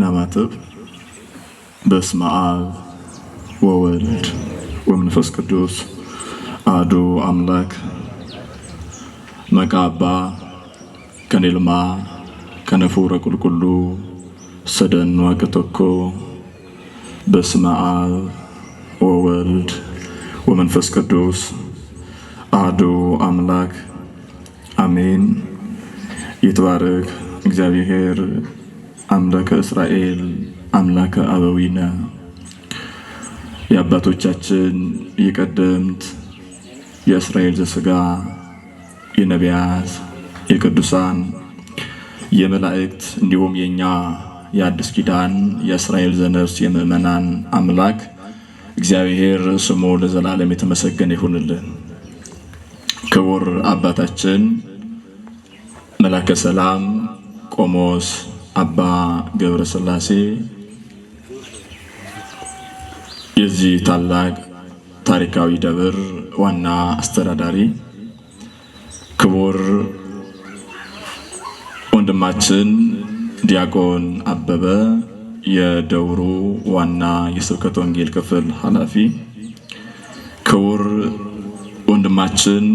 እናማትብ። በስመ አብ ወወልድ ወመንፈስ ቅዱስ አሐዱ አምላክ። መቃባ ከኔልማ ከነፉረ ቁልቁሉ ሰደን ዋቅተኮ። በስመ አብ ወወልድ ወመንፈስ ቅዱስ አሐዱ አምላክ አሜን። ይትባረክ እግዚአብሔር አምላከ እስራኤል አምላከ አበዊነ። የአባቶቻችን የቀደምት የእስራኤል ዘሥጋ የነቢያት የቅዱሳን የመላእክት እንዲሁም የኛ የአዲስ ኪዳን የእስራኤል ዘነፍስ የምእመናን አምላክ እግዚአብሔር ስሙ ለዘላለም የተመሰገነ ይሁንልን። ክቡር አባታችን መላከ ሰላም ቆሞስ አባ ገብረ ሥላሴ የዚህ ታላቅ ታሪካዊ ደብር ዋና አስተዳዳሪ፣ ክቡር ወንድማችን ዲያቆን አበበ የደብሩ ዋና የስብከተ ወንጌል ክፍል ኃላፊ፣ ክቡር ወንድማችን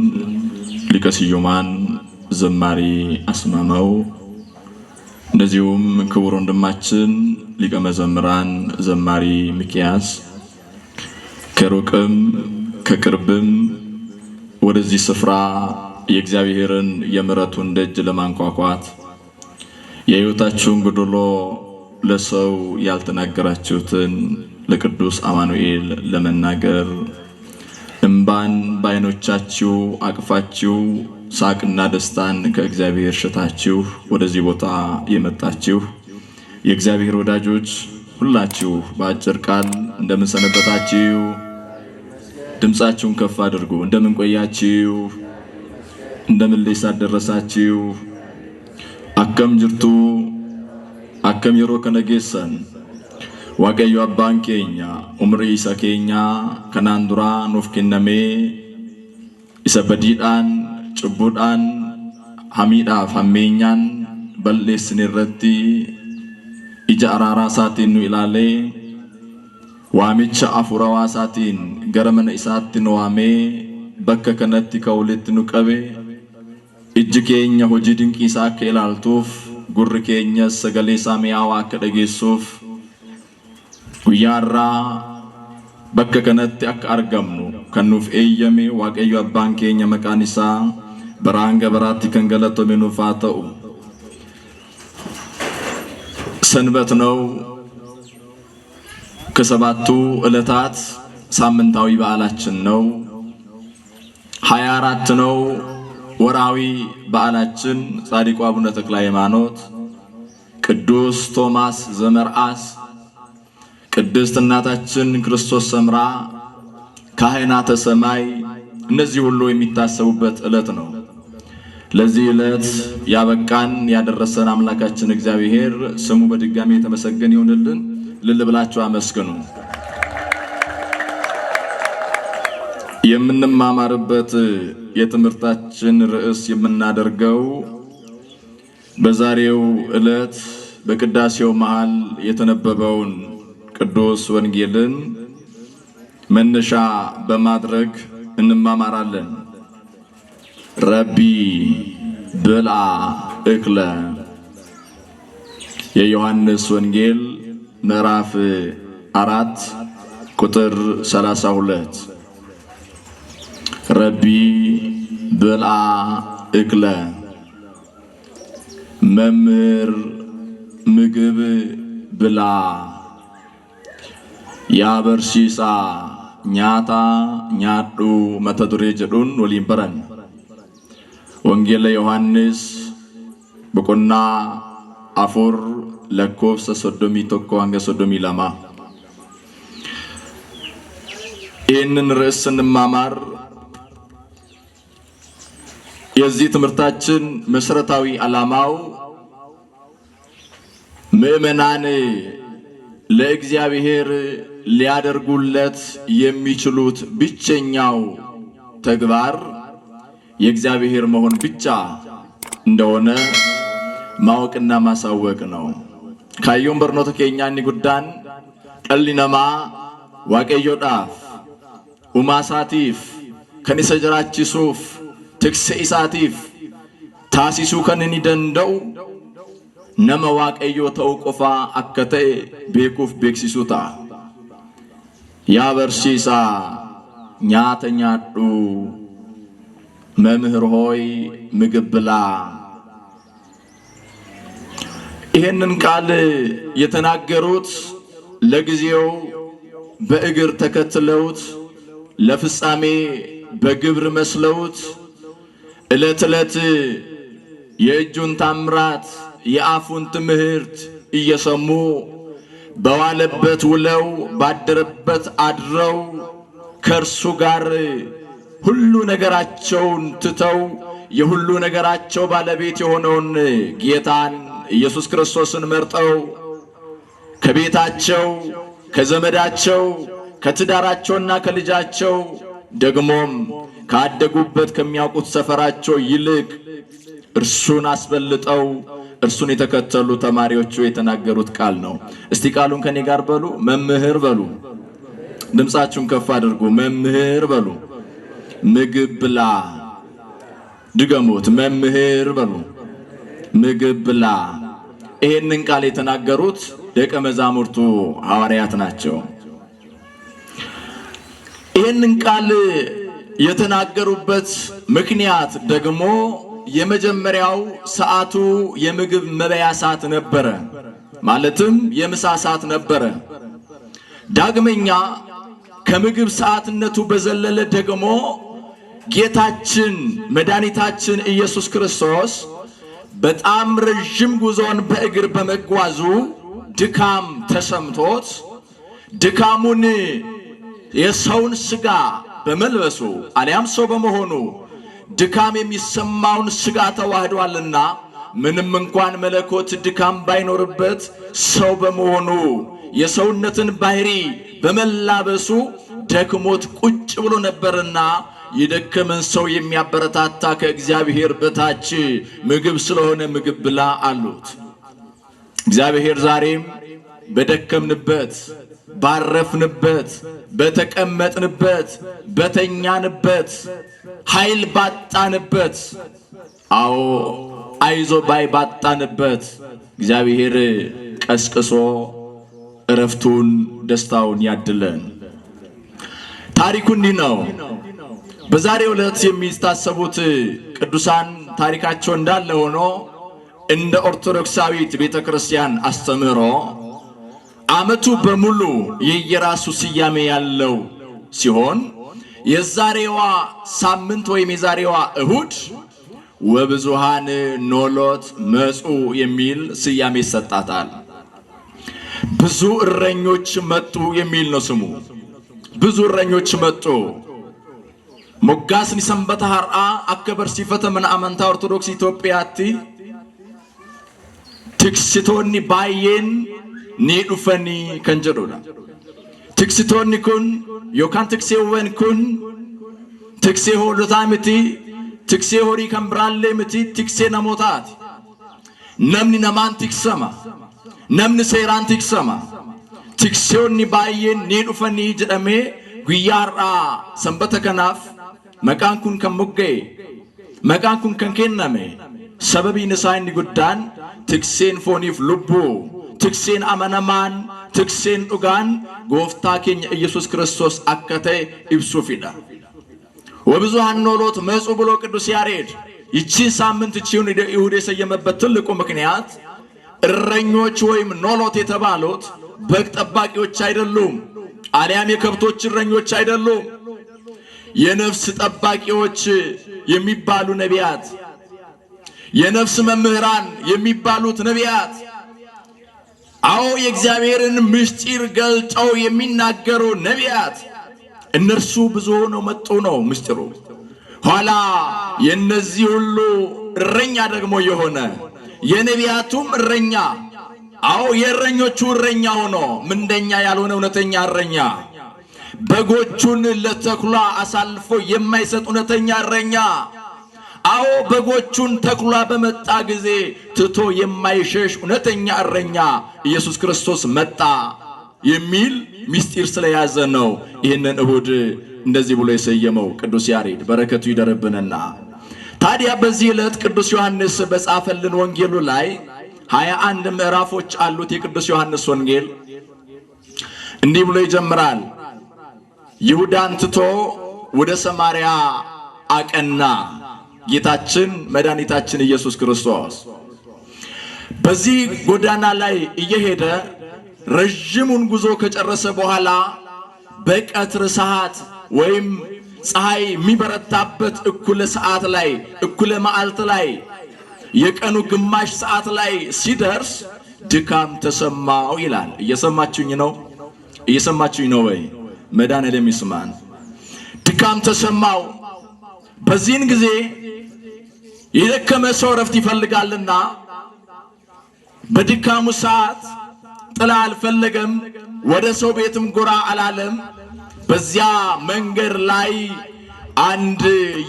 ሊቀ ስዩማን ዘማሪ አስማማው፣ እንደዚሁም ክቡር ወንድማችን ሊቀ መዘምራን ዘማሪ ሚኪያስ፣ ከሩቅም ከቅርብም ወደዚህ ስፍራ የእግዚአብሔርን የምሕረቱን ደጅ ለማንኳኳት የሕይወታችሁን ጎዶሎ ለሰው ያልተናገራችሁትን ለቅዱስ አማኑኤል ለመናገር እምባን በዓይኖቻችሁ አቅፋችሁ ሳቅና ደስታን ከእግዚአብሔር ሸታችሁ ወደዚህ ቦታ የመጣችሁ የእግዚአብሔር ወዳጆች ሁላችሁ በአጭር ቃል እንደምን ሰነበታችሁ? ድምፃችሁን ከፍ አድርጉ። እንደምን ቆያችሁ? እንደምን ለይሳት ደረሳችሁ? አከም ጅርቱ አከም የሮ ከነጌሰን waaqayyo abbaan keenya umrii isa keenya kanaan dura nuuf kenname isa badiidhaan cubbuudhaan hamiidhaaf hammeenyaan balleessin irratti ija araaraa isaatiin nu ilaalee waamicha afuurawaa isaatiin gara mana isaatti nu waamee bakka kanatti ka walitti nu qabe ijji keenya hojii dinqii isaa akka ilaaltuuf gurri keenya sagalee isaa mi'aawaa akka dhageessuuf guyyaarraa bakka kanatti akka argamnu kan nuuf eeyyame waaqayyo abbaan keenya maqaan isaa bara hanga baraatti kan galatame nuuf haa ta'u። ሰንበት ነው። ከሰባቱ ዕለታት ሳምንታዊ በዓላችን ነው። 24 ነው ወራዊ በዓላችን። ጻድቁ አቡነ ተክለ ሃይማኖት፣ ቅዱስ ቶማስ ዘመርዓስ፣ ቅድስት እናታችን ክርስቶስ ሰምራ፣ ካህናተ ሰማይ፣ እነዚህ ሁሉ የሚታሰቡበት ዕለት ነው። ለዚህ ዕለት ያበቃን ያደረሰን አምላካችን እግዚአብሔር ስሙ በድጋሚ የተመሰገነ ይሁንልን። እልል ብላችሁ አመስግኑ። የምንማማርበት የትምህርታችን ርዕስ የምናደርገው በዛሬው ዕለት በቅዳሴው መሃል የተነበበውን ቅዱስ ወንጌልን መነሻ በማድረግ እንማማራለን። ረቢ ብልዓ እክለ የዮሐንስ ወንጌል ምዕራፍ 4 ቁጥር 32 ረቢ ብልዓ እክለ መምህር ምግብ ብላ ያበርሲሳ ኛታ ኛዱ መተዱሬ ጀዱን ወሊን በረን ወንጌል ዮሐንስ በቆና አፉር ለኮብሰ ሶዶሚ ቶኮ አንገ ሶዶሚ ለማ። ይህንን ርዕስ ስንማማር የዚህ ትምህርታችን መሰረታዊ ዓላማው ምእመናን ለእግዚአብሔር ሊያደርጉለት የሚችሉት ብቸኛው ተግባር የእግዚአብሔር መሆን ብቻ እንደሆነ ማወቅና ማሳወቅ ነው። ካዮን በርኖተ ኬኛኒ ጉዳን ቀልነማ ዋቀዮዳፍ ኡማሳቲፍ ከኒሰ ጅራቺሱፍ ትክሰ ኢሳቲፍ ታሲሱ ከነኒ ደንደው ነመ ዋቀዮ ተውቆፋ አከተ ቤኩፍ ቤክሲሱታ ያ በርሲሳ ኛተኛዱ መምህር ሆይ ምግብ ብላ። ይሄንን ቃል የተናገሩት ለጊዜው በእግር ተከትለውት ለፍጻሜ በግብር መስለውት ዕለት ዕለት የእጁን ታምራት የአፉን ትምህርት እየሰሙ በዋለበት ውለው ባደረበት አድረው ከእርሱ ጋር ሁሉ ነገራቸውን ትተው የሁሉ ነገራቸው ባለቤት የሆነውን ጌታን ኢየሱስ ክርስቶስን መርጠው ከቤታቸው ከዘመዳቸው ከትዳራቸውና ከልጃቸው ደግሞም ካደጉበት ከሚያውቁት ሰፈራቸው ይልቅ እርሱን አስበልጠው እርሱን የተከተሉ ተማሪዎቹ የተናገሩት ቃል ነው። እስቲ ቃሉን ከኔ ጋር በሉ፣ መምህር በሉ። ድምጻችሁን ከፍ አድርጉ፣ መምህር በሉ። ምግብ ብላ። ድገሙት፣ መምህር በሉ። ምግብ ብላ። ይሄንን ቃል የተናገሩት ደቀ መዛሙርቱ ሐዋርያት ናቸው። ይሄንን ቃል የተናገሩበት ምክንያት ደግሞ የመጀመሪያው ሰዓቱ የምግብ መበያ ሰዓት ነበረ፣ ማለትም የምሳ ሰዓት ነበረ። ዳግመኛ ከምግብ ሰዓትነቱ በዘለለ ደግሞ ጌታችን መድኃኒታችን ኢየሱስ ክርስቶስ በጣም ረጅም ጉዞን በእግር በመጓዙ ድካም ተሰምቶት ድካሙን የሰውን ሥጋ በመልበሱ አሊያም ሰው በመሆኑ ድካም የሚሰማውን ሥጋ ተዋህዷልና ምንም እንኳን መለኮት ድካም ባይኖርበት ሰው በመሆኑ የሰውነትን ባህሪ በመላበሱ ደክሞት ቁጭ ብሎ ነበርና የደከመን ሰው የሚያበረታታ ከእግዚአብሔር በታች ምግብ ስለሆነ ምግብ ብላ አሉት። እግዚአብሔር ዛሬም በደከምንበት ባረፍንበት በተቀመጥንበት በተኛንበት ኃይል ባጣንበት አዎ አይዞ ባይ ባጣንበት እግዚአብሔር ቀስቅሶ እረፍቱን ደስታውን ያድለን። ታሪኩ እንዲህ ነው። በዛሬው ዕለት የሚታሰቡት ቅዱሳን ታሪካቸው እንዳለ ሆኖ እንደ ኦርቶዶክሳዊት ቤተክርስቲያን አስተምህሮ ዓመቱ በሙሉ የየራሱ ስያሜ ያለው ሲሆን የዛሬዋ ሳምንት ወይም የዛሬዋ እሁድ ወብዙሃን ኖሎት መጹ የሚል ስያሜ ይሰጣታል። ብዙ እረኞች መጡ የሚል ነው ስሙ። ብዙ እረኞች መጡ። ሞጋስኒ ሰንበተ ሀርአ አከበር ሲፈተ ምን አመንታ ኦርቶዶክስ ኢትዮጵያቲ ትክስቶኒ ባየን ኒዱፈኒ ከንጀዶላ ትክስቶኒ ኩን ዮካን ትክሴወን ኩን ትክሴ ሆሎታ ምቲ ትክሴ ሆሪ ከምብራሌ ምቲ ትክሴ ነሞታት ነምኒ ነማን ትክሰማ ነምኒ ሴራን ትክሰማ ትክሴውኒ ባየን ኒዱፈኒ ጀደሜ ጉያራ ሰንበተ ከናፍ መቃን ኩን ከሙገ መቃን ኩን ከንኬነሜ ሰበቢ ንሳይኒ ጉዳን ትክሴን ፎኒፍ ልቡ ትክሴን አመነማን ትክሴን ዱጋን ጎፍታ ኬኛ ኢየሱስ ክርስቶስ አከተ ኢብሱፊዳ ወብዙሃን ኖሎት መጹ ብሎ ቅዱስ ያሬድ ይቺን ሳምንት እቺውን ይሁዳ የሰየመበት ትልቁ ምክንያት እረኞች ወይም ኖሎት የተባሉት በግ ጠባቂዎች አይደሉም፣ አሊያም የከብቶች እረኞች አይደሉም። የነፍስ ጠባቂዎች የሚባሉ ነቢያት፣ የነፍስ መምህራን የሚባሉት ነቢያት፣ አዎ የእግዚአብሔርን ምስጢር ገልጠው የሚናገሩ ነቢያት እነርሱ ብዙ ሆነው መጡ ነው ምስጢሩ። ኋላ የነዚህ ሁሉ እረኛ ደግሞ የሆነ የነቢያቱም እረኛ፣ አዎ የእረኞቹ እረኛ ሆኖ ምንደኛ ያልሆነ እውነተኛ እረኛ፣ በጎቹን ለተኩላ አሳልፎ የማይሰጥ እውነተኛ እረኛ፣ አዎ በጎቹን ተኩላ በመጣ ጊዜ ትቶ የማይሸሽ እውነተኛ እረኛ ኢየሱስ ክርስቶስ መጣ የሚል ምስጢር ስለያዘ ነው ይህንን እሁድ እንደዚህ ብሎ የሰየመው ቅዱስ ያሬድ በረከቱ ይደርብንና። ታዲያ በዚህ ዕለት ቅዱስ ዮሐንስ በጻፈልን ወንጌሉ ላይ 21 ምዕራፎች አሉት። የቅዱስ ዮሐንስ ወንጌል እንዲህ ብሎ ይጀምራል። ይሁዳን ትቶ ወደ ሰማርያ አቀና ጌታችን መድኃኒታችን ኢየሱስ ክርስቶስ። በዚህ ጎዳና ላይ እየሄደ ረጅሙን ጉዞ ከጨረሰ በኋላ በቀትር ሰዓት ወይም ፀሐይ የሚበረታበት እኩለ ሰዓት ላይ እኩለ መዓልት ላይ የቀኑ ግማሽ ሰዓት ላይ ሲደርስ ድካም ተሰማው ይላል። እየሰማችሁኝ ነው? እየሰማችሁኝ ነው ወይ? መድኃኔዓለም ይስማን። ድካም ተሰማው። በዚህን ጊዜ የደከመ ሰው ረፍት ይፈልጋልና በድካሙ ሰዓት ጥላ አልፈለገም፣ ወደ ሰው ቤትም ጎራ አላለም። በዚያ መንገድ ላይ አንድ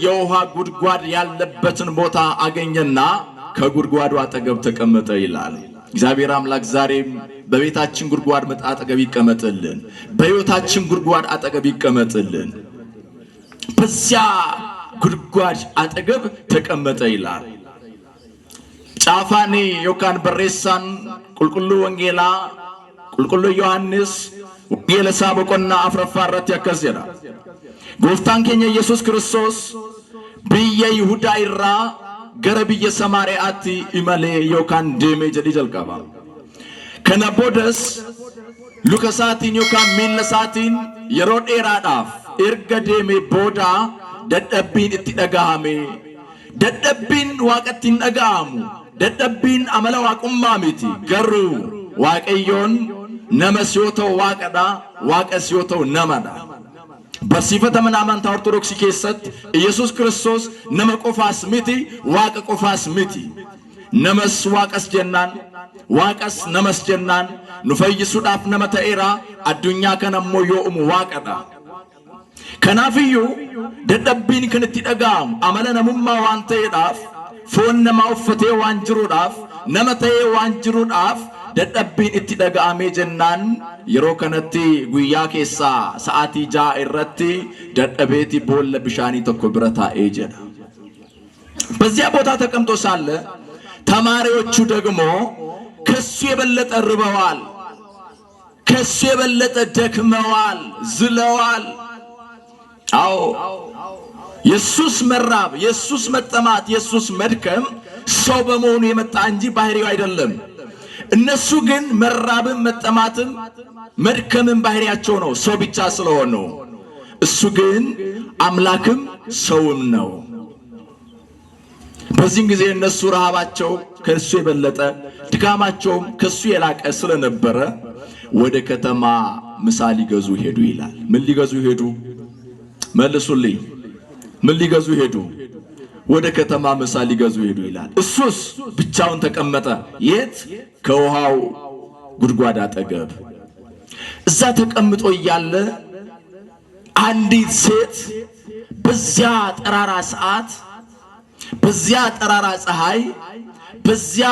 የውሃ ጉድጓድ ያለበትን ቦታ አገኘና ከጉድጓዱ አጠገብ ተቀመጠ ይላል። እግዚአብሔር አምላክ ዛሬም በቤታችን ጉድጓድ አጠገብ ይቀመጥልን፣ በሕይወታችን ጉድጓድ አጠገብ ይቀመጥልን። በዚያ ጉድጓድ አጠገብ ተቀመጠ ይላል። ጫፋኔ ዮካን በሬሳን ቁልቁሉ ወንጌላ ቁልቁሉ ዮሐንስ ወንጌለ ሳበቆና አፍረፋረት ያከዘራ ጎፍታን ኬኛ ኢየሱስ ክርስቶስ ብየ ይሁዳ ይራ ገረ ብየ ሰማርያቲ ኢመሌ ዮካን ደሜ ጀዲ ጀልቀባ ከነቦደስ ሉከሳቲን ዮካን ሚለሳቲን የሮድ ኤራዳፍ ኤርገ ደሜ ቦዳ ደደቢን እቲ ደጋሃሜ ደደቢን ዋቀቲን ደጋሙ ደደቢን አመለ ዋቁማ ሚቲ ገሩ ዋቀዮን ነመስዮቶ ዋቀዳ ዋቀስዮቶ ነመዳ በሲፈተ መናማንታ ኦርቶዶክስ ኬሰት ኢየሱስ ክርስቶስ ነመ ቆፋስ ሚቲ ዋቀ ቆፋስ ሚቲ ነመስ ዋቀስ ጀናን ዋቀስ ነመስ ጀናን ኑፈይሱዳፍ ነመተኤራ አዱኛ ከነሞ ዮኡም ዋቀዳ ከናፍዩ ደደቢን ክንት ይደጋም አመለ ነሙማ ዋንተ ይዳፍ ፎን ነማውፈቴ ዋንጅሩዳፍ ነመተዬ ዋንጅሩዳፍ ደደቢን እቲ ደጋሜ ጀናን የሮ ከነቲ ጉያ ኬሳ ሰዓቲ ጃ ኢረቲ ደደቤቲ ቦለ ብሻኒ ተኮ ብረታ ኤጀና። በዚያ ቦታ ተቀምጦ ሳለ ተማሪዎቹ ደግሞ ከሱ የበለጠ ርበዋል፣ ከሱ የበለጠ ደክመዋል፣ ዝለዋል። አዎ ኢየሱስ መራብ፣ ኢየሱስ መጠማት፣ ኢየሱስ መድከም ሰው በመሆኑ የመጣ እንጂ ባህሪው አይደለም። እነሱ ግን መራብም መጠማትም መድከምም ባህሪያቸው ነው፣ ሰው ብቻ ስለሆኑ። እሱ ግን አምላክም ሰውም ነው። በዚህን ጊዜ እነሱ ረሃባቸው ከሱ የበለጠ ድካማቸውም ከሱ የላቀ ስለነበረ ወደ ከተማ ምሳ ሊገዙ ሄዱ ይላል። ምን ሊገዙ ሄዱ? መልሱልኝ። ምን ሊገዙ ሄዱ? ወደ ከተማ ምሳ ሊገዙ ሄዱ ይላል። እሱስ ብቻውን ተቀመጠ። የት? ከውሃው ጉድጓድ አጠገብ። እዛ ተቀምጦ እያለ አንዲት ሴት በዚያ ጠራራ ሰዓት፣ በዚያ ጠራራ ፀሐይ፣ በዚያ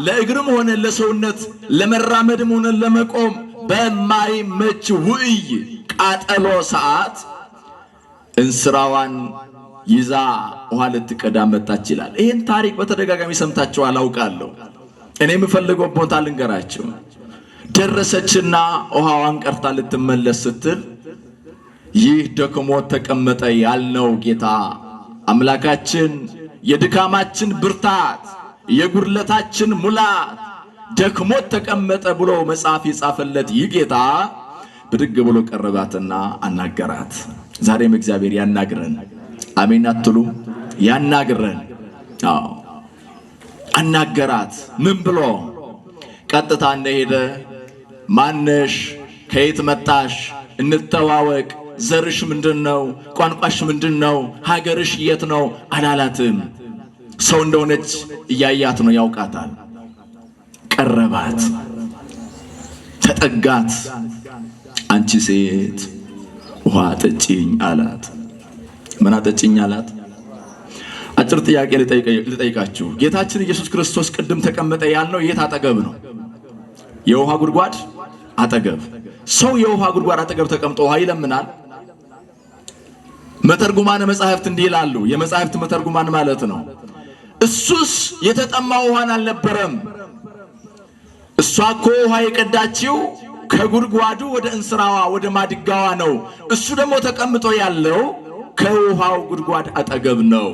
ለእግርም ሆነ ለሰውነት ለመራመድም ሆነ ለመቆም በማይመች ውዕይ ቃጠሎ ሰዓት እንስራዋን ይዛ ውሃ ልትቀዳ መጣች ይላል። ይህን ታሪክ በተደጋጋሚ ሰምታችሁ አላውቃለሁ። እኔ የምፈልገው ቦታ ልንገራችሁ። ደረሰችና ውሃዋን ቀርታ ልትመለስ ስትል ይህ ደክሞት ተቀመጠ ያልነው ጌታ አምላካችን የድካማችን ብርታት የጉድለታችን ሙላት ደክሞት ተቀመጠ ብሎ መጽሐፍ የጻፈለት ይህ ጌታ ብድግ ብሎ ቀረባትና አናገራት። ዛሬም እግዚአብሔር ያናግረን። አሜን አትሉ? ያናግረን። አዎ አናገራት። ምን ብሎ? ቀጥታ እንደሄደ ማነሽ? ከየት መጣሽ? እንተዋወቅ። ዘርሽ ምንድነው? ቋንቋሽ ምንድነው? ሀገርሽ የት ነው አላላትም። ሰው እንደሆነች እያያት ነው፣ ያውቃታል። ቀረባት፣ ተጠጋት። አንቺ ሴት ውሃ ጠጪኝ አላት። ምን አጠጪኝ አላት? አጭር ጥያቄ ልጠይቃችሁ። ጌታችን ኢየሱስ ክርስቶስ ቅድም ተቀመጠ ያልነው የት አጠገብ ነው? የውሃ ጉድጓድ አጠገብ። ሰው የውሃ ጉድጓድ አጠገብ ተቀምጦ ውሃ ይለምናል? መተርጉማነ መጻሕፍት እንዲህ ይላሉ። የመጻሕፍት መተርጉማን ማለት ነው። እሱስ የተጠማ ውሃን አልነበረም። እሷ እኮ ውሃ የቀዳችው ከጉድጓዱ ወደ እንስራዋ ወደ ማድጋዋ ነው። እሱ ደግሞ ተቀምጦ ያለው ከውሃው ጉድጓድ አጠገብ ነው።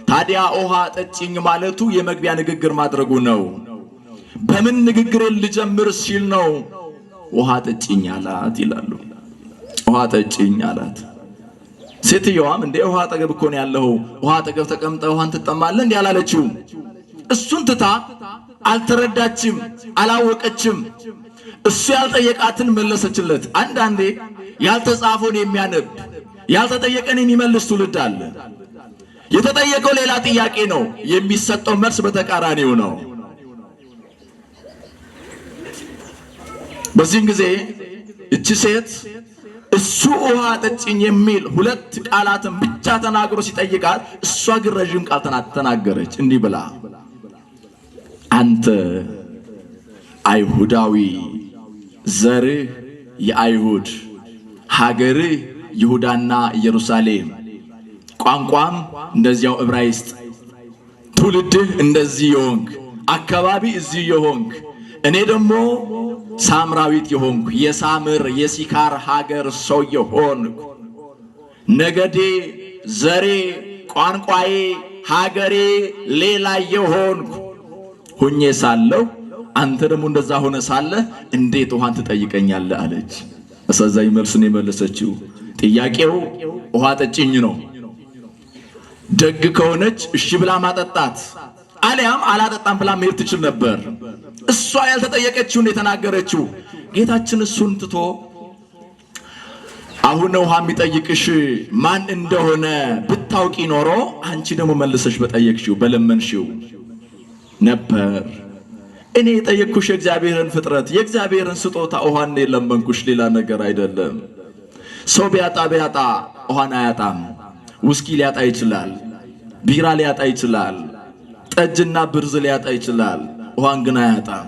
ታዲያ ውሃ ጠጪኝ ማለቱ የመግቢያ ንግግር ማድረጉ ነው። በምን ንግግር ልጀምር ሲል ነው ውሃ ጠጪኝ አላት ይላሉ። ውሃ ጠጪኝ አላት። ሴትየዋም እንደ ውሃ አጠገብ እኮ ነው ያለው፣ ውሃ አጠገብ ተቀምጠ ውሃን ትጠማለህ እንዴ አላለችው። እሱን ትታ አልተረዳችም፣ አላወቀችም። እሱ ያልጠየቃትን መለሰችለት። አንዳንዴ ያልተጻፈውን የሚያነብ ያልተጠየቀን የሚመልስ ትውልድ አለ። የተጠየቀው ሌላ ጥያቄ ነው፣ የሚሰጠው መልስ በተቃራኒው ነው። በዚህን ጊዜ እቺ ሴት እሱ ውሃ ጠጪኝ የሚል ሁለት ቃላትን ብቻ ተናግሮ ሲጠይቃት፣ እሷ ግን ረጅም ቃል ተናገረች እንዲህ ብላ፣ አንተ አይሁዳዊ፣ ዘርህ የአይሁድ፣ ሀገርህ ይሁዳና ኢየሩሳሌም፣ ቋንቋም እንደዚያው ዕብራይስጥ፣ ትውልድህ እንደዚህ የሆንክ፣ አካባቢ እዚህ የሆንክ፣ እኔ ደግሞ ሳምራዊት የሆንኩ የሳምር የሲካር ሀገር ሰው የሆንኩ፣ ነገዴ፣ ዘሬ፣ ቋንቋዬ፣ ሀገሬ ሌላ የሆንኩ ሁኜ ሳለሁ አንተ ደግሞ እንደዛ ሆነ ሳለ እንዴት ውሃን ትጠይቀኛለህ አለች። አሳዛኝ መልስ ነው የመለሰችው። ጥያቄው ውሃ ጠጪኝ ነው። ደግ ከሆነች እሺ ብላ ማጠጣት አሊያም አላጠጣም ብላ መሄድ ትችል ነበር። እሷ ያልተጠየቀችውን የተናገረችው። ጌታችን እሱን ትቶ አሁን ውሃ የሚጠይቅሽ ማን እንደሆነ ብታውቂ ኖሮ አንቺ ደግሞ መልሰሽ በጠየቅሽው በለመንሽው ነበር። እኔ የጠየቅኩሽ የእግዚአብሔርን ፍጥረት የእግዚአብሔርን ስጦታ ውሃን የለመንኩሽ፣ ሌላ ነገር አይደለም። ሰው ቢያጣ ውሃን አያጣም። ውስኪ ሊያጣ ይችላል፣ ቢራ ሊያጣ ይችላል፣ ጠጅና ብርዝ ሊያጣ ይችላል። ውሃን ግን አያጣም።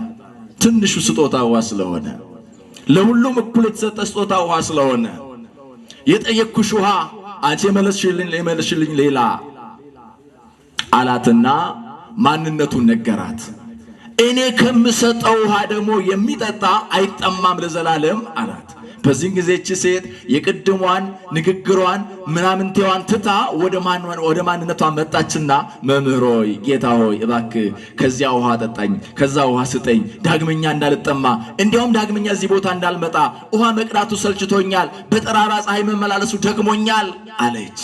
ትንሹ ስጦታ ውሃ ስለሆነ፣ ለሁሉም እኩል የተሰጠ ስጦታ ውሃ ስለሆነ የጠየቅኩሽ ውሃ አንቺ የመለስሽልኝ ሌላ አላትና ማንነቱን ነገራት። እኔ ከምሰጠው ውሃ ደግሞ የሚጠጣ አይጠማም ለዘላለም አላት። በዚህ ጊዜ እቺ ሴት የቅድሟን ንግግሯን ምናምንቴዋን ትታ ወደ ማንነቷ መጣችና መምህር ሆይ፣ ጌታ ሆይ እባክህ ከዚያ ውሃ ጠጣኝ፣ ከዛ ውሃ ስጠኝ፣ ዳግመኛ እንዳልጠማ፣ እንዲያውም ዳግመኛ እዚህ ቦታ እንዳልመጣ፣ ውሃ መቅዳቱ ሰልችቶኛል፣ በጠራራ ፀሐይ መመላለሱ ደክሞኛል አለች።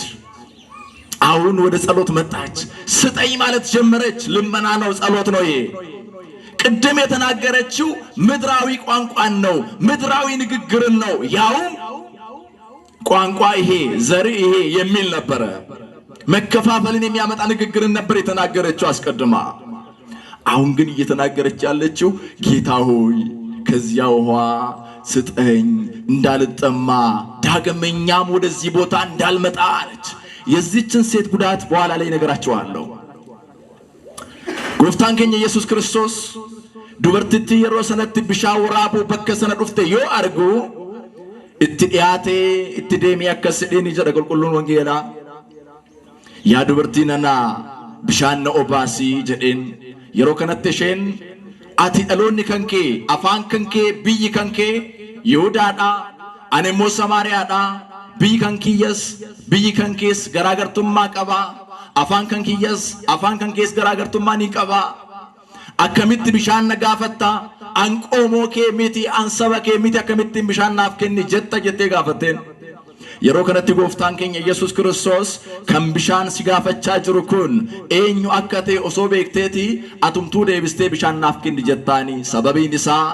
አሁን ወደ ጸሎት መጣች። ስጠኝ ማለት ጀመረች። ልመና ነው፣ ጸሎት ነው ይሄ። ቅድም የተናገረችው ምድራዊ ቋንቋን ነው፣ ምድራዊ ንግግርን ነው። ያውም ቋንቋ ይሄ፣ ዘር ይሄ የሚል ነበረ። መከፋፈልን የሚያመጣ ንግግርን ነበር የተናገረችው አስቀድማ። አሁን ግን እየተናገረች ያለችው ጌታ ሆይ ከዚያ ውሃ ስጠኝ፣ እንዳልጠማ፣ ዳግመኛም ወደዚህ ቦታ እንዳልመጣ አለች። የዚችን ሴት ጉዳት በኋላ ላይ ነገራቸዋለሁ። ጎፍታን ከኛ ኢየሱስ ክርስቶስ ዱበርቲቲ የሮ ሰነት ቢሻን ወራቡ በከሰነ ዱፍተ ዮ አርጉ እትዲያቴ እትዴሚ ያከስዴኒ ጀደ ቁልቁሉን ወንጌላ ያ ዱበርቲነና ቢሻን ኦባሲ ጀዴን የሮ ከነተሽን አቲ ዳሎኒ ከንኬ አፋን ከንኬ ብይ ከንኬ ይሁዳዳ አኔሞ ሰማርያዳ ብይ ከንኪየስ ብይ ከንኬስ ገራገርቱማ ቀባ afaan kan kees garaagartummaa ni qaba. Akkamitti bishaan na gaafatta? An qoomoo kee miti, an saba kee miti, akkamittiin bishaan naaf kenni jetta jettee gaafatteen. Yeroo kanatti gooftaan keenya Yesuus Kiristoos kan bishaan si gaafachaa jiru kun eenyu akka ta'e osoo beekteeti atumtuu deebistee bishaan naaf kenni jettaani. Sababiin isaa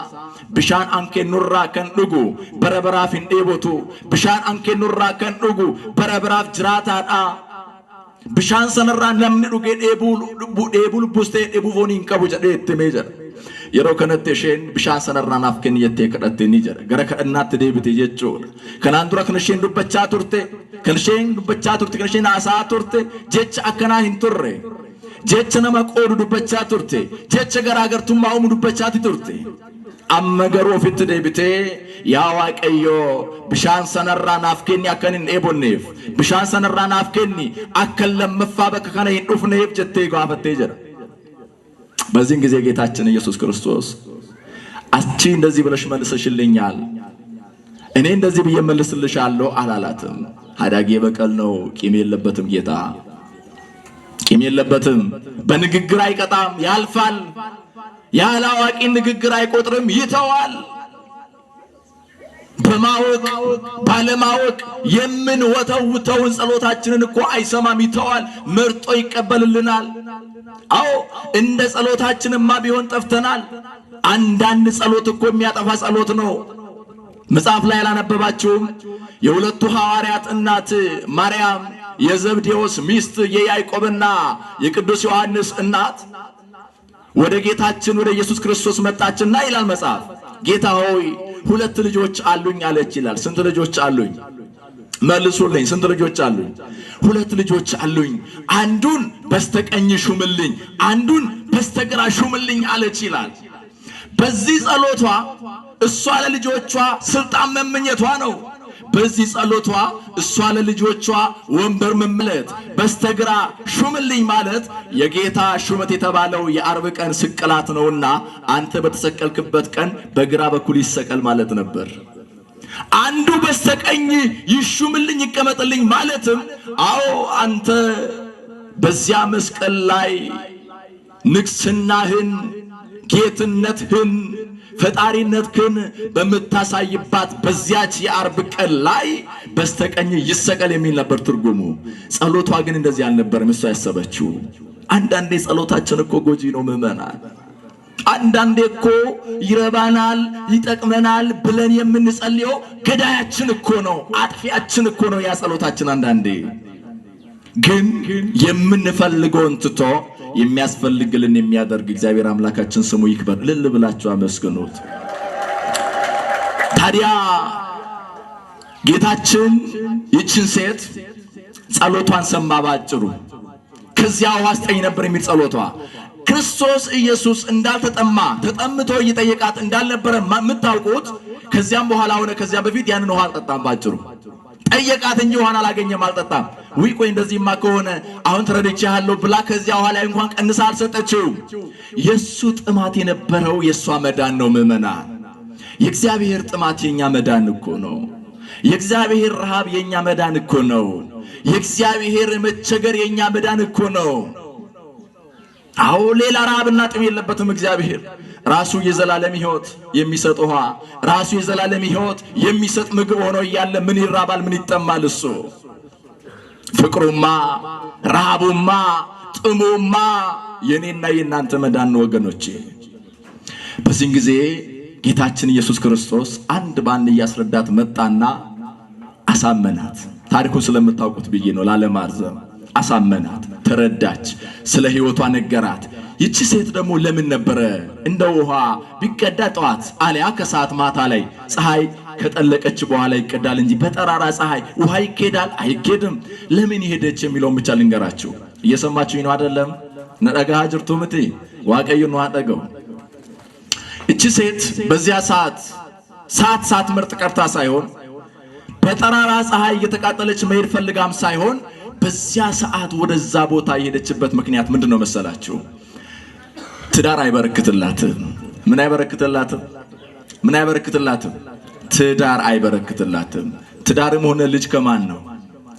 bishaan an kennurraa kan dhugu bara baraaf hin dheebotu. Bishaan an kennurraa kan dhugu bara baraaf jiraataadha. Bishaan sanarraa namni dhugee dheebuu lubbustee dheebuu fooniin qabu jedhee itti mee jedha. yeroo kanatti isheen bishaan sanarraa naaf kenni jettee kadhatte ni jira gara kadhannaatti deebite jechuudha kanaan dura kan isheen dubbachaa turte kan isheen haasaa turte jecha akkanaa hin turre jecha nama qoodu dubbachaa turte jecha garaagartummaa uumu dubbachaa turte amma garuu ofitti deebitee yaa Waaqayyo bishaan sanarraa naaf kenni akka hin dheebonneef bishaan sanarraa naaf kenni akka lammaffaa bakka kana hin dhufneef jettee gaafattee jira በዚህ ጊዜ ጌታችን ኢየሱስ ክርስቶስ አንቺ እንደዚህ ብለሽ መልሰሽልኛል እኔ እንደዚህ ብዬ መልስልሻለሁ አላላትም አዳጊ በቀል ነው ቂም የለበትም ጌታ ቂም የለበትም በንግግር አይቀጣም ያልፋል ያላዋቂ ንግግር አይቆጥርም ይተዋል በማወቅ ባለማወቅ የምንወተውተውን ጸሎታችንን እኮ አይሰማም ይተዋል መርጦ ይቀበልልናል አዎ እንደ ጸሎታችንማ ቢሆን ጠፍተናል አንዳንድ ጸሎት እኮ የሚያጠፋ ጸሎት ነው መጽሐፍ ላይ ያላነበባችሁም የሁለቱ ሐዋርያት እናት ማርያም የዘብዴዎስ ሚስት የያዕቆብና የቅዱስ ዮሐንስ እናት ወደ ጌታችን ወደ ኢየሱስ ክርስቶስ መጣችና ይላል መጽሐፍ ጌታ ሆይ ሁለት ልጆች አሉኝ አለች ይላል ስንት ልጆች አሉኝ መልሱልኝ ስንት ልጆች አሉኝ ሁለት ልጆች አሉኝ አንዱን በስተቀኝ ሹምልኝ አንዱን በስተግራ ሹምልኝ አለች ይላል በዚህ ጸሎቷ እሷ ለልጆቿ ስልጣን መመኘቷ ነው በዚህ ጸሎቷ እሷ ለልጆቿ ወንበር መምለት በስተግራ ሹምልኝ ማለት የጌታ ሹመት የተባለው የአርብ ቀን ስቅላት ነውና አንተ በተሰቀልክበት ቀን በግራ በኩል ይሰቀል ማለት ነበር አንዱ በስተቀኝ ይሹምልኝ ይቀመጥልኝ ማለትም አዎ አንተ በዚያ መስቀል ላይ ንግስናህን ጌትነትህን ፈጣሪነትህን በመታሳይባት በዚያች የአርብ ቀን ላይ በስተቀኝ ይሰቀል የሚል ነበር ትርጉሙ ጸሎቷ ግን እንደዚህ አልነበረም እሷ ያሰበችው አንዳንዴ ጸሎታችን እኮ ጎጂ ነው ምእመናን አንዳንዴ እኮ ይረባናል ይጠቅመናል ብለን የምንጸልየው ገዳያችን እኮ ነው አጥፊያችን እኮ ነው ያ ጸሎታችን አንዳንዴ ግን የምንፈልገውን ትቶ የሚያስፈልግልን የሚያደርግ እግዚአብሔር አምላካችን ስሙ ይክበር ልል ብላችሁ አመስግኑት ታዲያ ጌታችን ይችን ሴት ጸሎቷን ሰማ ባጭሩ ከዚያ ዋስጠኝ ነበር የሚል ጸሎቷ ክርስቶስ ኢየሱስ እንዳልተጠማ ተጠምቶ እየጠየቃት እንዳልነበረ የምታውቁት ከዚያም በኋላ ሆነ ከዚያ በፊት ያንን ውሃ አልጠጣም ባጭሩ ጠየቃት እንጂ ውሃን አላገኘም አልጠጣም ወይ ቆይ እንደዚህማ ከሆነ አሁን ተረድቻለሁ ብላ ከዚያ ውሃ ላይ እንኳን ቀንሳ አልሰጠችው የሱ ጥማት የነበረው የሷ መዳን ነው ምእመናን የእግዚአብሔር ጥማት የኛ መዳን እኮ ነው የእግዚአብሔር ረሃብ የኛ መዳን እኮ ነው የእግዚአብሔር መቸገር የኛ መዳን እኮ ነው አዎ ሌላ ረሃብና ጥም የለበትም እግዚአብሔር ራሱ የዘላለም ሕይወት የሚሰጥ ውሃ ራሱ የዘላለም ሕይወት የሚሰጥ ምግብ ሆኖ እያለ ምን ይራባል ምን ይጠማል እሱ ፍቅሩማ ረሃቡማ ጥሙማ የኔና የናንተ መዳን ነው ወገኖቼ በዚህ ጊዜ ጌታችን ኢየሱስ ክርስቶስ አንድ ባንድ ያስረዳት መጣና አሳመናት ታሪኩን ስለምታውቁት ብዬ ነው ላለማርዘም አሳመናት ተረዳች ስለ ሕይወቷ ነገራት ይቺ ሴት ደግሞ ለምን ነበር እንደ ውሃ ቢቀዳ ጧት አለያ ከሰዓት ማታ ላይ ፀሐይ ከጠለቀች በኋላ ይቀዳል እንጂ በጠራራ ፀሐይ ውሃ ይኬዳል አይኬድም ለምን ይሄደች የሚለው ብቻ ልንገራችሁ እየሰማችሁኝ ነው አይደለም ነዳጋ ሀጅርቱ ምት ዋቀዩ ነው አጠገው እቺ ሴት በዚያ ሰዓት ምርጥ ቀርታ ሳይሆን በጠራራ ፀሐይ እየተቃጠለች መሄድ ፈልጋም ሳይሆን በዚያ ሰዓት ወደዛ ቦታ የሄደችበት ምክንያት ምንድነው መሰላችሁ ትዳር አይበረክትላትም ምን አይበረክትላትም ትዳር አይበረክትላትም ትዳርም ሆነ ልጅ ከማን ነው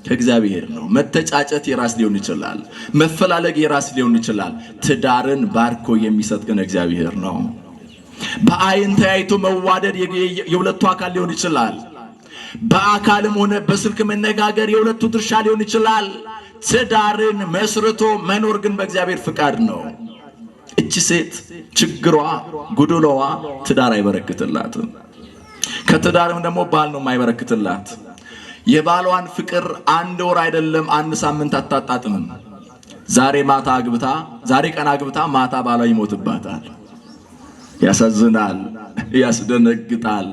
ከእግዚአብሔር ነው መተጫጨት የራስ ሊሆን ይችላል መፈላለግ የራስ ሊሆን ይችላል ትዳርን ባርኮ የሚሰጥ ግን እግዚአብሔር ነው በአይን ተያይቶ መዋደድ የሁለቱ አካል ሊሆን ይችላል በአካልም ሆነ በስልክ መነጋገር የሁለቱ ድርሻ ሊሆን ይችላል ትዳርን መስርቶ መኖር ግን በእግዚአብሔር ፍቃድ ነው እቺ ሴት ችግሯ ጉዶሎዋ ትዳር አይበረክትላትም ከትዳርም ደግሞ ባል ነው የማይበረክትላት የባሏን ፍቅር አንድ ወር አይደለም አንድ ሳምንት አታጣጥምም ዛሬ ቀን አግብታ ማታ ባሏ ይሞትባታል ያሳዝናል፣ ያስደነግጣል።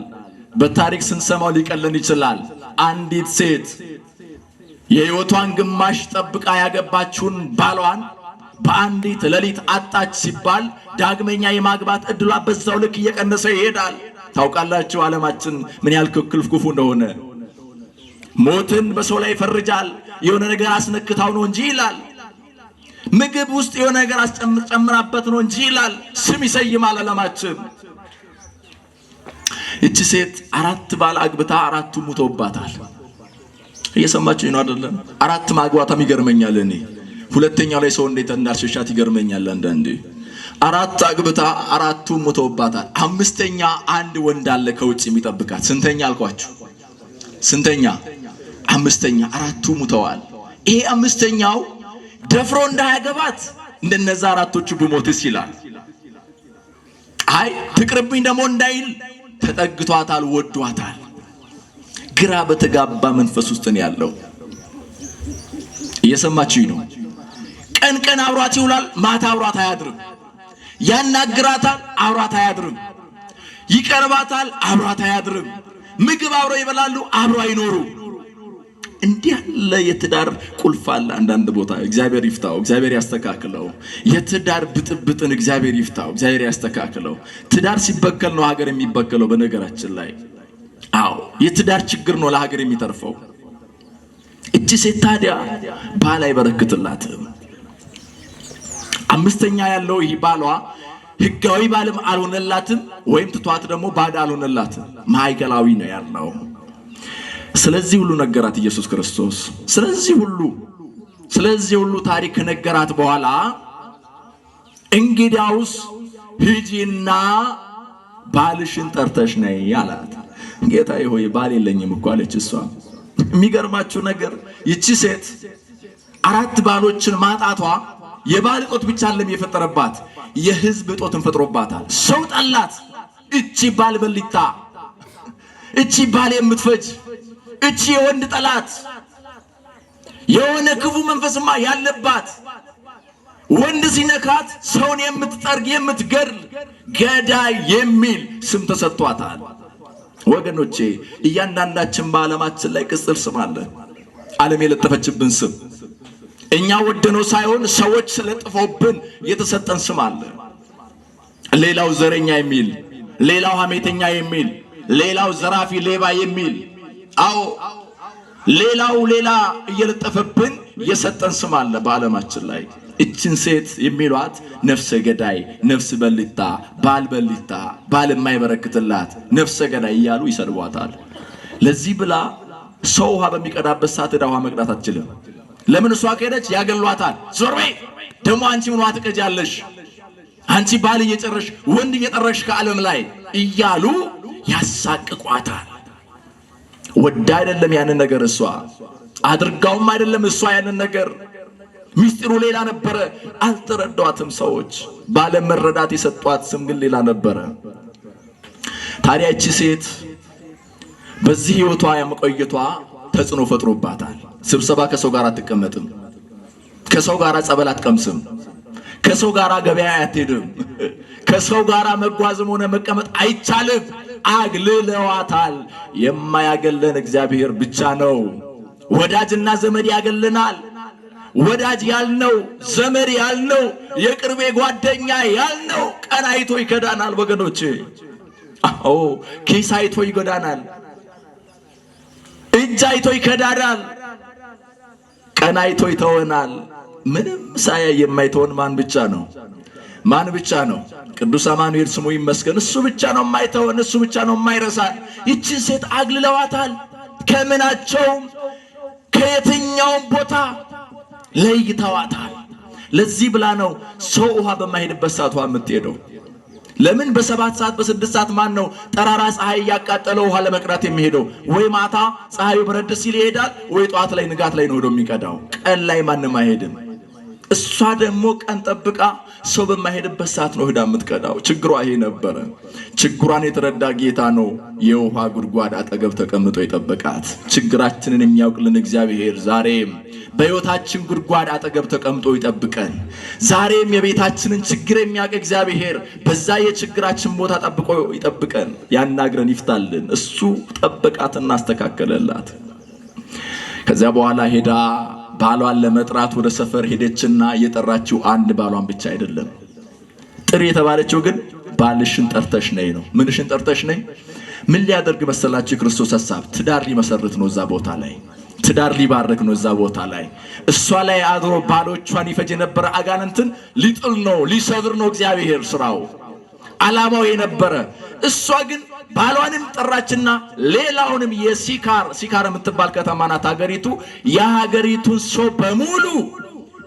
በታሪክ ስንሰማው ሊቀለን ይችላል። አንዲት ሴት የሕይወቷን ግማሽ ጠብቃ ያገባችውን ባሏን በአንዲት ሌሊት አጣች ሲባል ዳግመኛ የማግባት እድሏ በዛው ልክ እየቀነሰ ይሄዳል። ታውቃላችሁ ዓለማችን ምን ያህል ክፉ እንደሆነ። ሞትን በሰው ላይ ይፈርጃል። የሆነ ነገር አስነክታው ነው እንጂ ይላል። ምግብ ውስጥ የሆነ ነገር አስጨምራበት ነው እንጂ ይላል። ስም ይሰይማል ዓለማችን። እቺ ሴት 4 ባል አግብታ 4ቱ ሙተውባታል። እየሰማችሁ ነው አይደለም? 4 ማግባታም ይገርመኛል። እኔ ሁለተኛው ላይ ሰው እንዴት እንዳልሸሻት ይገርመኛል አንዳንዴ። 4 አግብታ 4ቱ ሙተውባታል። 5ኛ አንድ ወንድ አለ ከውጭ የሚጠብቃት። ስንተኛ አልኳችሁ? ስንተኛ? 5ኛ። 4ቱ ሙተዋል። ይሄ 5ኛው ደፍሮ እንዳያገባት እንደነዛ 4ቶቹ ብሞትስ ይላል። አይ ትቅርብኝ ደግሞ እንዳይል ተጠግቷታል፣ ወዷታል። ግራ በተጋባ መንፈስ ውስጥ ነው ያለው። እየሰማችሁኝ ነው? ቀን ቀን አብሯት ይውላል፣ ማታ አብሯት አያድርም። ያናግራታል፣ አብሯት አያድርም። ይቀርባታል፣ አብሯት አያድርም። ምግብ አብረው ይበላሉ፣ አብረው አይኖሩ። እንዲህ ያለ የትዳር ቁልፍ አለ አንዳንድ ቦታ። እግዚአብሔር ይፍታው፣ እግዚአብሔር ያስተካክለው። የትዳር ብጥብጥን እግዚአብሔር ይፍታው፣ እግዚአብሔር ያስተካክለው። ትዳር ሲበከል ነው ሀገር የሚበከለው። በነገራችን ላይ አዎ የትዳር ችግር ነው ለሀገር የሚተርፈው። እቺ ሴት ታዲያ ባል አይበረክትላትም። 5ኛ ያለው ይህ ባሏ ሕጋዊ ባልም አልሆነላትም፣ ወይም ትቷት ደግሞ ባዳ አልሆነላትም። ማዕከላዊ ነው ያለው። ስለዚህ ሁሉ ነገራት ኢየሱስ ክርስቶስ። ስለዚህ ሁሉ ታሪክ ነገራት በኋላ እንግዲያውስ ሂጂና ባልሽን ጠርተሽ ነይ አላት። ጌታዬ ሆይ ባል የለኝም እኮ አለች እሷ። የሚገርማችሁ ነገር ይቺ ሴት 4 ባሎችን ማጣቷ የባል እጦት ብቻ አይደለም የፈጠረባት፣ የሕዝብ እጦትን ፈጥሮባታል። ሰው ጠላት። እቺ ባል በሊታ፣ እቺ ባል የምትፈጅ፣ እቺ የወንድ ጠላት፣ የሆነ ክፉ መንፈስማ ያለባት፣ ወንድ ሲነካት ሰውን የምትጠርግ የምትገድል ገዳይ የሚል ስም ተሰጥቷታል። ወገኖቼ እያንዳንዳችን በዓለማችን ላይ ቅጽል ስም አለ። ዓለም የለጠፈችብን ስም፣ እኛ ወደነው ሳይሆን ሰዎች ስለጥፈውብን የተሰጠን ስም አለ። ሌላው ዘረኛ የሚል፣ ሌላው ሐሜተኛ የሚል፣ ሌላው ዘራፊ ሌባ የሚል፣ አዎ ሌላው ሌላ እየለጠፈብን የሰጠን ስም አለ በዓለማችን ላይ። እችን ሴት የሚሏት ነፍሰ ገዳይ፣ ነፍስ በሊታ፣ ባል የማይበረክትላት ነፍሰ ገዳይ እያሉ ይሰድቧታል። ለዚህ ብላ ሰው ውሃ በሚቀዳበት ሰዓት ዕዳ ውሃ መቅዳት አትችልም። ለምን? እሷ ከሄደች ያገሏታል። ዞር በይ ደግሞ አንቺ ምን ውሃ ትቀጃለሽ? አንቺ ባል እየጨረሽ ወንድ እየጠረሽ ከዓለም ላይ እያሉ ያሳቅቋታል። ወዳ አይደለም ያንን ነገር እሷ አድርጋውም አይደለም እሷ ያንን ነገር። ሚስጥሩ ሌላ ነበረ፣ አልተረዷትም ሰዎች። ባለመረዳት የሰጧት ስም ግን ሌላ ነበረ። ታዲያ እቺ ሴት በዚህ ህይወቷ ያመቆየቷ ተጽዕኖ ፈጥሮባታል። ስብሰባ ከሰው ጋር አትቀመጥም፣ ከሰው ጋር ጸበል አትቀምስም፣ ከሰው ጋር ገበያ አትሄድም፣ ከሰው ጋር መጓዝም ሆነ መቀመጥ አይቻልም። አግልለዋታል። የማያገለን እግዚአብሔር ብቻ ነው። ወዳጅና ዘመድ ያገለናል። ወዳጅ ያልነው፣ ዘመድ ያልነው፣ የቅርቤ ጓደኛ ያልነው ቀን አይቶ ይከዳናል ወገኖቼ። አዎ ኪስ አይቶ ይጎዳናል፣ እጅ አይቶ ይከዳናል፣ ቀን አይቶ ይተወናል። ምንም ሳያይ የማይተወን ማን ብቻ ነው? ማን ብቻ ነው? ቅዱስ አማኑኤል ስሙ ይመስገን። እሱ ብቻ ነው የማይተወን፣ እሱ ብቻ ነው የማይረሳን። ይችን ሴት አግልለዋታል። ከምናቸውም ከየትኛውም ቦታ ለይተዋታል። ለዚህ ብላ ነው ሰው ውሃ በማይሄድበት ሰዓት ውሃ የምትሄደው። ለምን? በ7 ሰዓት በ6 ሰዓት ማን ነው ጠራራ ፀሐይ ያቃጠለው ውሃ ለመቅዳት የሚሄደው? ወይ ማታ ፀሐዩ በረድ ሲል ይሄዳል፣ ወይ ጧት ላይ ንጋት ላይ ነው ሄዶ የሚቀዳው። ቀን ላይ ማንም አይሄድም። እሷ ደግሞ ቀን ጠብቃ ሰው በማይሄድበት ሰዓት ነው ሄዳ የምትቀዳው። ችግሯ ይሄ ነበረ። ችግሯን የተረዳ ጌታ ነው የውሃ ጉድጓድ አጠገብ ተቀምጦ የጠበቃት። ችግራችንን የሚያውቅልን እግዚአብሔር ዛሬም በሕይወታችን ጉድጓድ አጠገብ ተቀምጦ ይጠብቀን። ዛሬም የቤታችንን ችግር የሚያውቅ እግዚአብሔር በዛ የችግራችን ቦታ ጠብቆ ይጠብቀን፣ ያናግረን፣ ይፍታልን። እሱ ጠበቃትና አስተካከለላት። ከዚያ በኋላ ሄዳ ባሏን ለመጥራት ወደ ሰፈር ሄደችና የጠራችው አንድ ባሏን ብቻ አይደለም። ጥሪ የተባለችው ግን ባልሽን ጠርተሽ ነይ ነው። ምንሽን ጠርተሽ ነይ? ምን ሊያደርግ መሰላችሁ? የክርስቶስ ሐሳብ ትዳር ሊመሰርት ነው። እዛ ቦታ ላይ ትዳር ሊባርክ ነው። እዛ ቦታ ላይ እሷ ላይ አድሮ ባሎቿን ይፈጅ የነበረ አጋንንትን ሊጥል ነው፣ ሊሰብር ነው እግዚአብሔር ስራው፣ ዓላማው የነበረ። እሷ ግን ባሏንም ጠራችና ሌላውንም ሲካር የምትባል ከተማ ናት ሀገሪቱ። የሀገሪቱን ሰው በሙሉ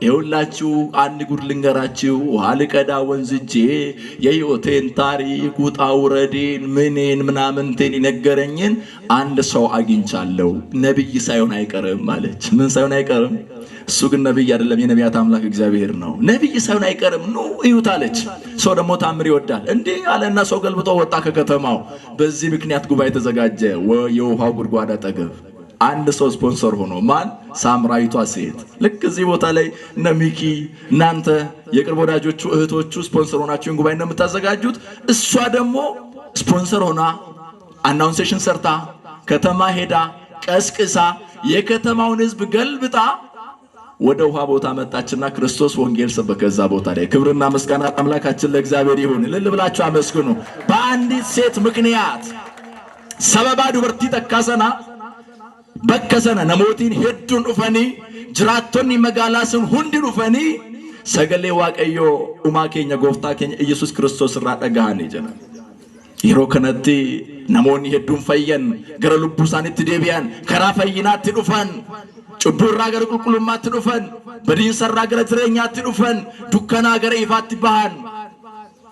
ይኸውላችሁ አንድ ጉድ ልንገራችሁ፣ ውሃ ልቀዳ ወንዝጄ የሕይወቴን ታሪክ ውጣ ውረዴን ምኔን ምናምንቴን ይነገረኝን አንድ ሰው አግኝቻለሁ። ነቢይ ሳይሆን አይቀርም ማለች። ምን ሳይሆን አይቀርም? እሱ ግን ነቢይ አይደለም፣ የነቢያት አምላክ እግዚአብሔር ነው። ነቢይ ሳይሆን አይቀርም፣ ኑ እዩት አለች። ሰው ደግሞ ታምር ይወዳል እንዴ አለና ሰው ገልብጦ ወጣ ከከተማው። በዚህ ምክንያት ጉባኤ ተዘጋጀ የውሃው ጉድጓድ አጠገብ። አንድ ሰው ስፖንሰር ሆኖ ማን? ሳምራዊቷ ሴት። ልክ እዚህ ቦታ ላይ እነ ሚኪ እናንተ የቅርብ ወዳጆቹ እህቶቹ ስፖንሰር ሆናችሁ ጉባኤ እንደምታዘጋጁት እሷ ደግሞ ስፖንሰር ሆና አናውንሴሽን ሰርታ ከተማ ሄዳ ቀስቅሳ የከተማውን ሕዝብ ገልብጣ ወደ ውሃ ቦታ መጣችና ክርስቶስ ወንጌል ሰበከ። እዛ ቦታ ላይ ክብርና ምስጋና አምላካችን ለእግዚአብሔር ይሁን። እልል ብላችሁ አመስግኑ። በአንዲት ሴት ምክንያት ሰበባ ዱበርቲ ተካሰና በከሰነ ነሞቲን ሄዱን ዱፈኒ ጅራቶኒ መጋላስን ሁንዲ ዱፈኒ ሰገሌ ዋቀዮ ኡማ ኬኛ ጎፍታ ኬኛ ኢየሱስ ክርስቶስ ራ ደጋሃኔ ጀና ይሮ ከነቲ ነሞኒ ሄዱን ፈየን ገረ ልቡሳኒት ዴቢያን ከራ ፈይናት ዱፈን ጭቡራ ገረ ቁልቁልማት ዱፈን በዲን ሰራ ገረ ትረኛት ዱፈን ዱከና ገረ ይፋት ባሃን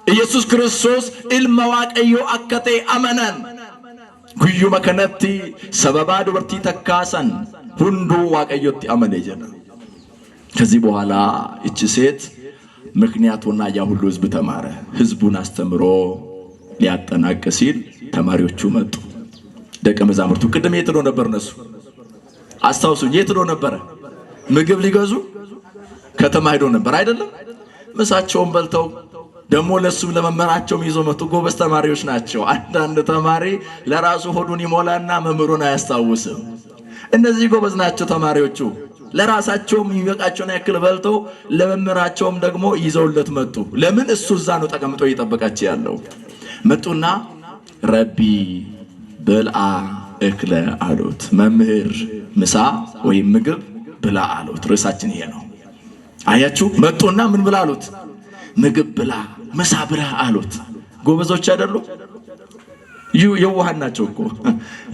ኢየሱስ ክርስቶስ ኢልማ ዋቀዮ አከቴ አመነን ጉዩመ ከነቲ ሰበባ ዱበርቲ ተካሰን ሁንዱ ዋቀዮቲ አመነ ጀና። ከዚህ በኋላ እቺ ሴት ምክንያቱና ያ ሁሉ ህዝብ ተማረ። ህዝቡን አስተምሮ ሊያጠናቅ ሲል ተማሪዎቹ መጡ። ደቀ መዛሙርቱ ቅድም የት ሄዶ ነበር? እነሱ አስታውሱ፣ የት ሄዶ ነበር? ምግብ ሊገዙ ከተማ ሄዶ ነበር አይደለም? ምሳቸውን በልተው ደግሞ ለሱም ለመመራቸውም ይዞ መጡ። ጎበዝ ተማሪዎች ናቸው። አንዳንድ ተማሪ ለራሱ ሆዱን ይሞላና መምህሩን አያስታውስም። እነዚህ ጎበዝ ናቸው ተማሪዎቹ። ለራሳቸውም የሚበቃቸውን ያክል በልተው ለመምህራቸውም ደግሞ ይዘውለት መጡ። ለምን? እሱ እዛ ነው ተቀምጦ እየጠበቃቸው ያለው። መጡና ረቢ ብልአ እክለ አሉት። መምህር ምሳ ወይም ምግብ ብላ አሉት። ርዕሳችን ይሄ ነው። አያችሁ፣ መጡና ምን ብላ አሉት? ምግብ ብላ ምሳ ብላ አሉት። ጎበዞች አይደሉ? የዋሃን ናቸው እኮ።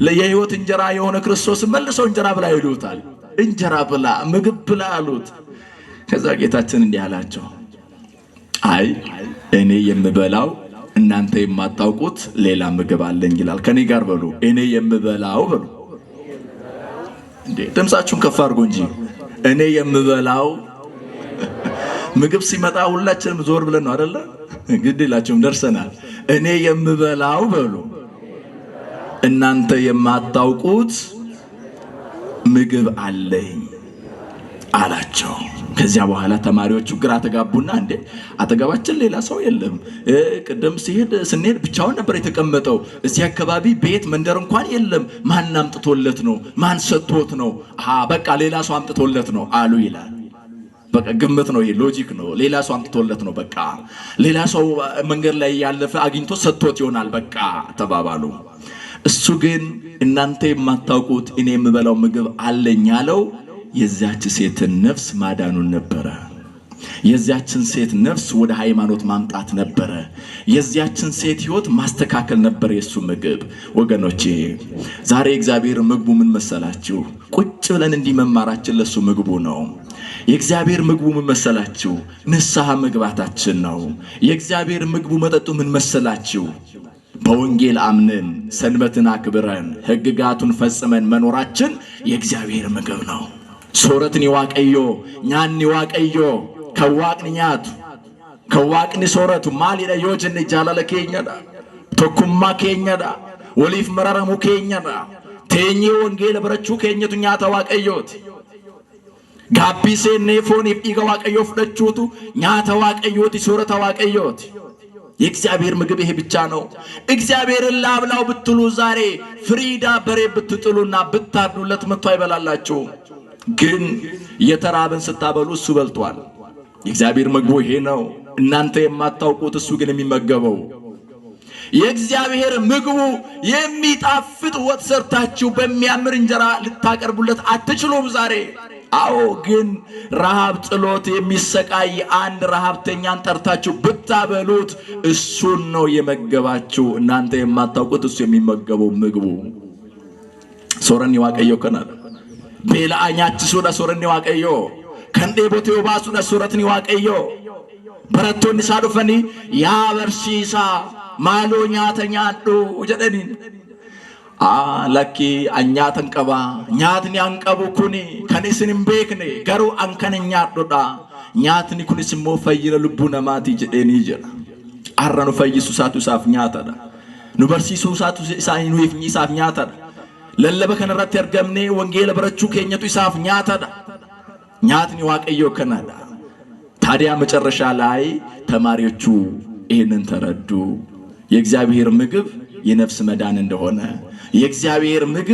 ለየህይወት እንጀራ የሆነ ክርስቶስ መልሰው እንጀራ ብላ ይሉታል። እንጀራ ብላ ምግብ ብላ አሉት። ከዛ ጌታችን እንዲህ አላቸው፣ አይ እኔ የምበላው እናንተ የማታውቁት ሌላ ምግብ አለኝ ይላል። ከኔ ጋር በሉ፣ እኔ የምበላው በሉ። እንዴ ድምጻችሁን ከፍ አድርጉ እንጂ እኔ የምበላው ምግብ ሲመጣ ሁላችንም ዞር ብለን ነው አይደለ? ግድ ይላችሁም ደርሰናል። እኔ የምበላው በሉ እናንተ የማታውቁት ምግብ አለኝ አላቸው። ከዚያ በኋላ ተማሪዎቹ ግራ ተጋቡና እንዴ አጠገባችን ሌላ ሰው የለም፣ ቅድም ስንሄድ ብቻውን ነበር የተቀመጠው፣ እዚህ አካባቢ ቤት መንደር እንኳን የለም፣ ማን አምጥቶለት ነው? ማን ሰጥቶት ነው? በቃ ሌላ ሰው አምጥቶለት ነው አሉ ይላል። በቃ ግምት ነው፣ ይሄ ሎጂክ ነው። ሌላ ሰው አምጥቶለት ነው፣ በቃ ሌላ ሰው መንገድ ላይ ያለፈ አግኝቶ ሰጥቶት ይሆናል በቃ ተባባሉ። እሱ ግን እናንተ የማታውቁት እኔ የምበላው ምግብ አለኝ ያለው የዚያች ሴትን ነፍስ ማዳኑን ነበረ። የዚያችን ሴት ነፍስ ወደ ሃይማኖት ማምጣት ነበረ። የዚያችን ሴት ሕይወት ማስተካከል ነበር የሱ ምግብ። ወገኖቼ ዛሬ እግዚአብሔር ምግቡ ምን መሰላችሁ? ቁጭ ብለን እንዲመማራችን ለሱ ምግቡ ነው። የእግዚአብሔር ምግቡ ምን መሰላችሁ? ንስሐ መግባታችን ነው። የእግዚአብሔር ምግቡ መጠጡ ምን መሰላችሁ? በወንጌል አምነን ሰንበትን አክብረን ሕግጋቱን ፈጽመን መኖራችን የእግዚአብሔር ምግብ ነው። ሶረትን ይዋቀዮ ኛን ይዋቀዮ ከዋቅኒ ኛቱ ከዋቅኒ ሶረቱ ማሊዳ ዮጅን ጃላለ ኬኛዳ tokkummaa keenyadha waliif mararamu keenyadha teenyee wangeela barachuu keenyatu nyaata waaqayyooti gaabbii seennee fooniif dhiiga waaqayyoo fudhachuutu nyaata waaqayyooti soorata waaqayyooti የእግዚአብሔር ምግብ ይሄ ብቻ ነው እግዚአብሔርን ላብላው ብትሉ ዛሬ ፍሪዳ በሬ ብትጥሉና ብታርዱለት መጥቶ አይበላላችሁ ግን የተራበን ስታበሉ እሱ በልቷል የእግዚአብሔር ምግቡ ይሄ ነው እናንተ የማታውቁት እሱ ግን የሚመገበው የእግዚአብሔር ምግቡ የሚጣፍጥ ወጥ ሰርታችሁ በሚያምር እንጀራ ልታቀርቡለት አትችሉም ዛሬ አዎ ግን ረሃብ ጥሎት የሚሰቃይ አንድ ረሃብተኛን ጠርታችሁ ብታበሉት እሱን ነው የመገባችሁ እናንተ የማታውቁት እሱ የሚመገበው ምግቡ ሶረኒ ዋቀዮ ከናል ቤላኛች ሱዳ ሶረኒ ዋቀዮ ከንዴ ቦቴው ባሱዳ ሶረትኒ ዋቀዮ በረቶኒ ሳዱፈኒ ያ በርሲሳ ማሎ ኛተኛዶ ወጀደኒን laki anyatan qaba nyaatni anqabu kuni kan isin beekne garu ankan nyaadudha nyaatni kunis immoo fayyina lubbuu namaati jedheni jira arra nu fayyisu saatu isaaf nyaatadha nu barsiisu saatu isaaf nyaatadha lallaba kana irratti argamne wangeela barachuu keenyatu isaaf nyaatadha nyaatni waaqayyo kanadha ታዲያ መጨረሻ ላይ ተማሪዎቹ ይሄንን ተረዱ የእግዚአብሔር ምግብ የነፍስ መዳን እንደሆነ የእግዚአብሔር ምግብ